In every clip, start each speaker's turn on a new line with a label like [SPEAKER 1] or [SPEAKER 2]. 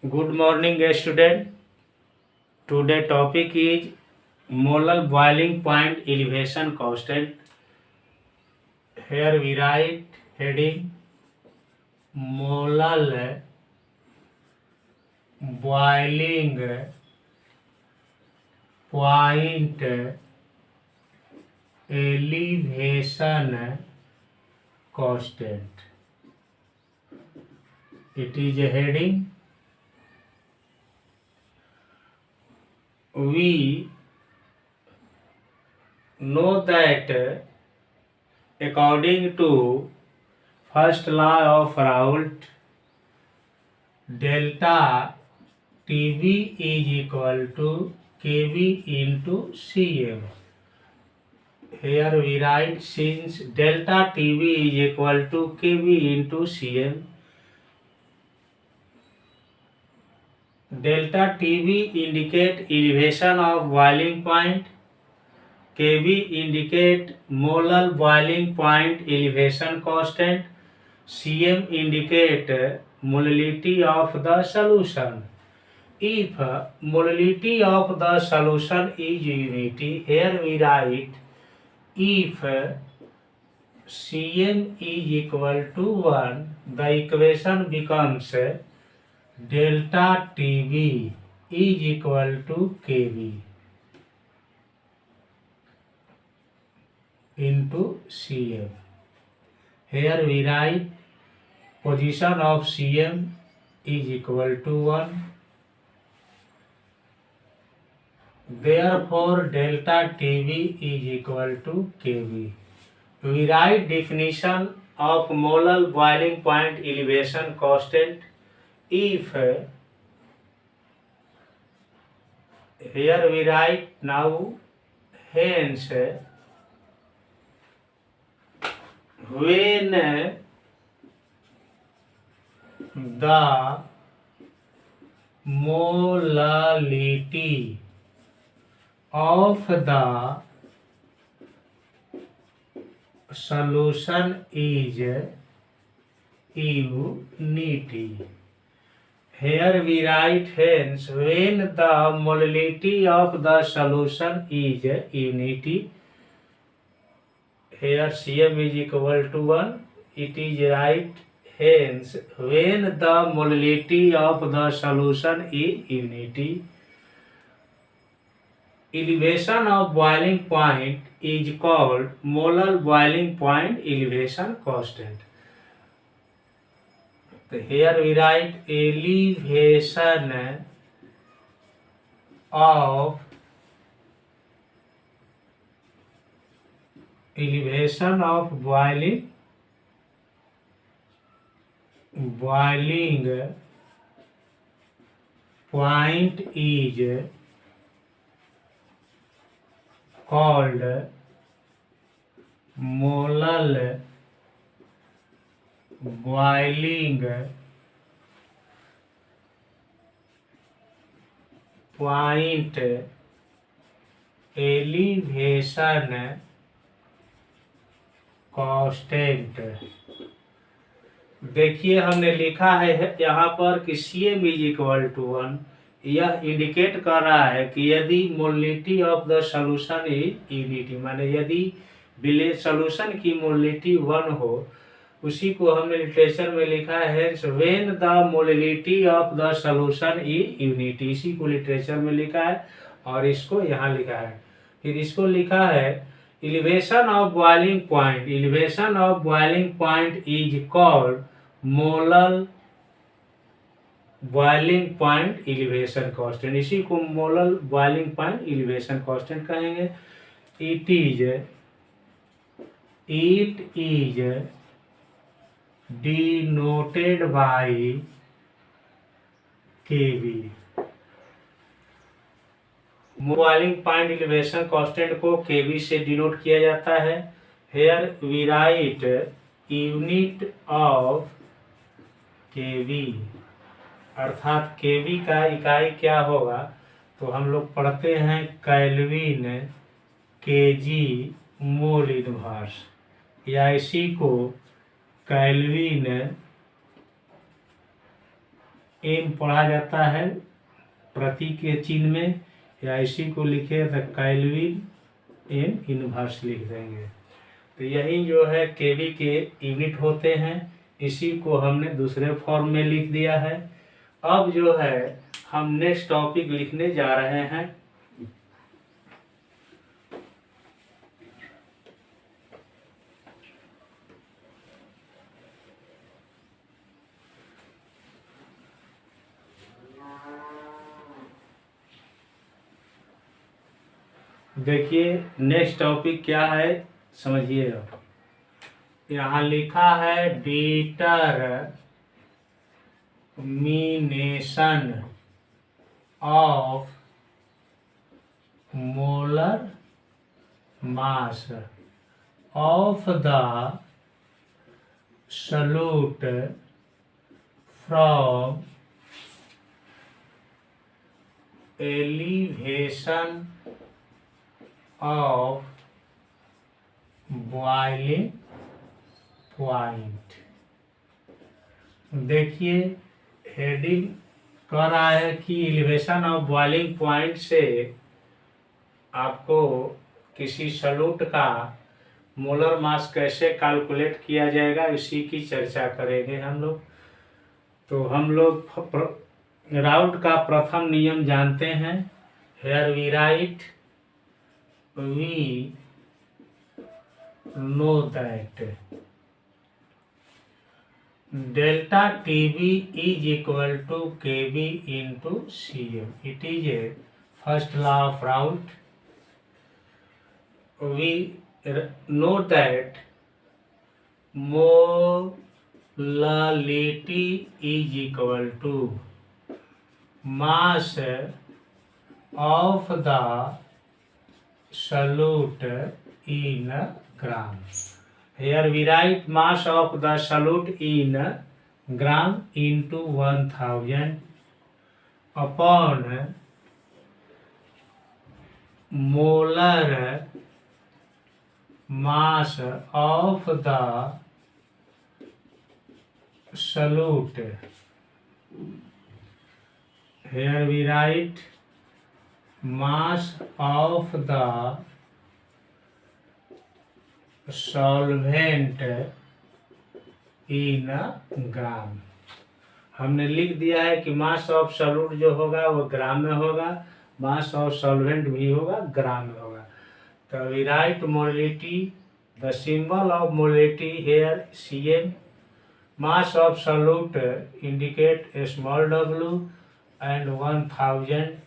[SPEAKER 1] Good morning, student. Today topic is molar boiling point elevation constant. Here we write heading molar boiling point elevation constant. It is a heading. We know that according to first law of Raoult, delta TB is equal to KB into Cm. Here we write, since delta TB is equal to KB into Cm, delta TB indicate elevation of boiling point, KB indicate molar boiling point elevation constant, Cm indicate molality of the solution. If molality of the solution is unity, here we write, if Cm is equal to 1, the equation becomes delta Tb is equal to Kb into Cm. Here we write position of Cm is equal to 1. Therefore, delta Tb is equal to Kb. We write definition of molar boiling point elevation constant. If here we write now, hence when the molality of the solution is unity. Here we write, hence when the molality of the solution is unity, here Cm is equal to 1, it is right, hence when the molality of the solution is unity, elevation of boiling point is called molar boiling point elevation constant. So here we write elevation of boiling point is called molar boiling point elevation constant. देखिए हमने लिखा है यहाँ पर कि Cm is equal to 1. यह indicate कर रहा है कि यदि molality of the solution is unity, माने यदि सॉल्यूशन की मोलिटी 1 हो, उसी को हमने लिटरेचर में लिखा है when the molality of the solution is unity. इसी को लिटरेचर में लिखा है और इसको यहाँ लिखा है. फिर इसको लिखा है elevation of boiling point is called molar boiling point elevation constant. इसी को molar boiling point elevation constant कहेंगे. it is denoted by Kb. Boiling point elevation constant को Kb से डिनोट किया जाता है. Here we write unit of Kb, अर्थात Kb का इकाई क्या होगा, तो हम लोग पढ़ते हैं केल्विन Kg मोल इनवर्स, या इसी को केल्विन एम पढ़ा जाता है प्रति के चिन्ह में, या इसी को लिखे तो केल्विन एम इनवर्स लिख देंगे। तो यही जो है केवी के यूनिट होते हैं, इसी को हमने दूसरे फॉर्म में लिख दिया है। अब जो है हम नेक्स्ट टॉपिक लिखने जा रहे हैं। देखिए नेक्स्ट टॉपिक क्या है, समझिए। यहाँ लिखा है determination of molar mass of the solute from elevation of boiling point. देखिए हेडिंग कह रहा है कि एलिवेशन ऑफ बॉइलिंग पॉइंट से आपको किसी सॉल्यूट का मोलर मास कैसे कैलकुलेट किया जाएगा, इसी की चर्चा करेंगे हम लोग। तो हम लोग राउट का प्रथम नियम जानते हैं। Here we write we know that delta TB is equal to KB into CM. It is a first law of Raoult. We know that molality is equal to mass of the solute in gram. Here we write mass of the solute in gram into 1000 upon molar mass of the solute. Here we write mass of the solvent in ग्राम। हमने लिख दिया है कि मास of solute जो होगा वो ग्राम में होगा, मास ऑफ सॉल्वेंट भी होगा ग्राम में होगा। तो we write molality, the symbol of molality here Cm, mass of solute indicate small w and 1000,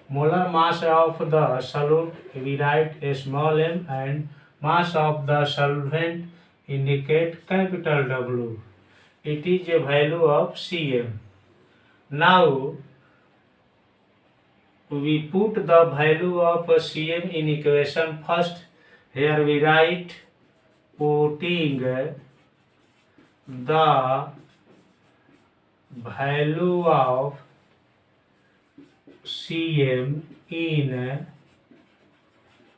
[SPEAKER 1] molar mass of the solute we write small m, and mass of the solvent indicate capital W. It is a value of Cm. Now we put the value of Cm in equation first. Here we write putting the value of Cm in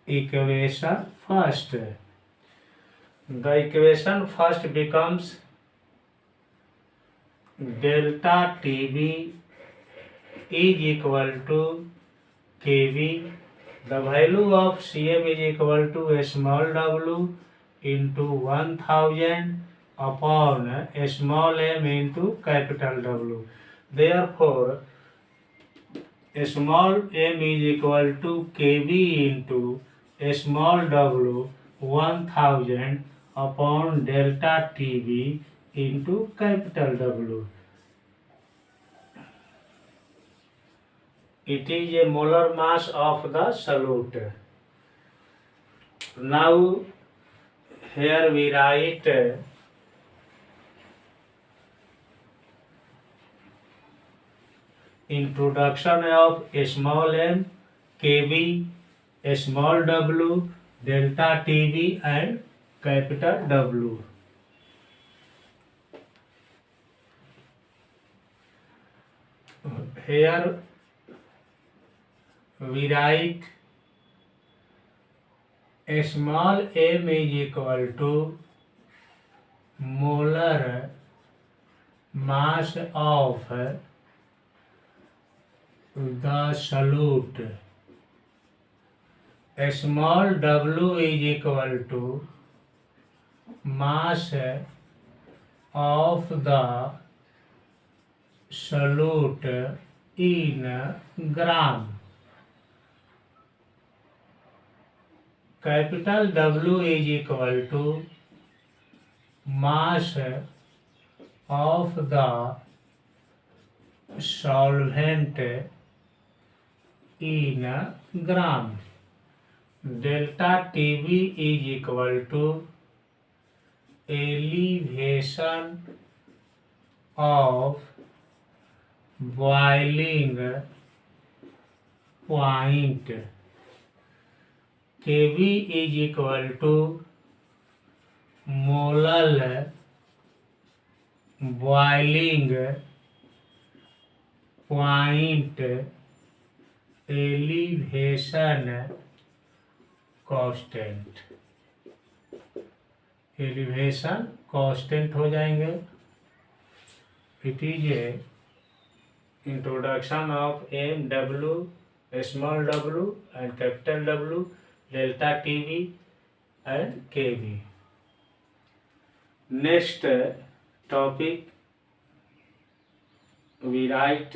[SPEAKER 1] equation first. The equation first becomes delta TB is equal to KB. The value of Cm is equal to small w into 1000 upon small m into capital W. Therefore small m is equal to KB into small w 1000 upon delta TB into capital W. It is a molar mass of the solute. Now here we write introduction of small m, KB, small w, delta TB and capital W. Here we write small m is equal to molar mass of the solute. Small w is equal to mass of the solute in gram. Capital W is equal to mass of the solvent in gram. Delta TB is equal to elevation of boiling point. KB is equal to molar boiling point elevation constant. Elevation constant हो जाएंगे. It is a introduction of M W, small W and capital W, delta TV and KV. Next topic we write